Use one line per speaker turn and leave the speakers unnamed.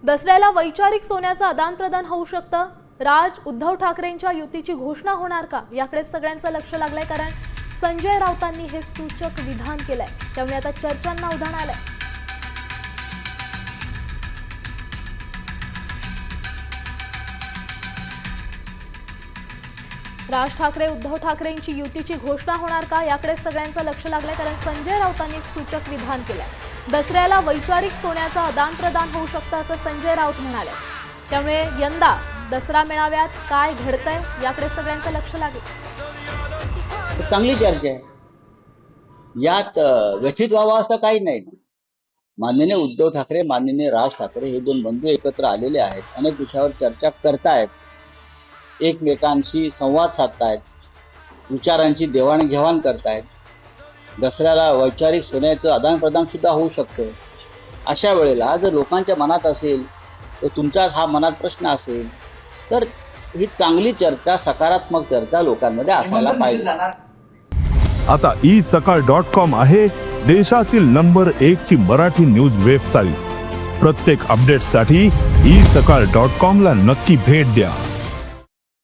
दसऱ्याला वैचारिक सोन्याचं आदान-प्रदान होऊ शकतं। राज उद्धव ठाकरेंच्या युतीची घोषणा होणार का याकडे सगळ्यांचं लक्ष लागलंय, कारण संजय राऊतांनी हे सूचक विधान केलंय। त्यामुळे आता चर्चांना उधाण आलंय। राज ठाकरे उद्धव ठाकरेंची युतीची घोषणा होणार का याकडे सगळ्यांचं लक्ष लागलंय, कारण संजय राऊतांनी एक सूचक विधान केलंय। दसऱ्याला वैचारिक सोन्याचं आदान-प्रदान होऊ शकतं असं संजय राऊत म्हणाले। त्यामुळे यंदा दसरा मेळाव्यात काय घडतंय याकडे सगळ्यांचं लक्ष लागेल।
चांगली चर्चा आहे, यात व्यथित व्हावं असं काही नाही। माननीय उद्धव ठाकरे, माननीय राज ठाकरे हे दोन बंधू एकत्र आलेले आहेत, अनेक विषयावर चर्चा करतायत, एकमेकांशी संवाद साधतायत, विचारांची देवाणघेवाण करतायत। दसऱ्याला वैचारिक सोन्याचं आदान-प्रदान सुद्धा होऊ शकतं। अशा वेळेला जर लोकांच्या मनात असेल, तर तुमचा हा मनात प्रश्न असेल, तर ही चांगली चर्चा, सकारात्मक चर्चा लोकांमध्ये असायला पाहिजे।
आता isakal.com आहे देशातील नंबर 1 ची मराठी न्यूज वेबसाईट। प्रत्येक अपडेटसाठी isakal.com ला नक्की भेट द्या।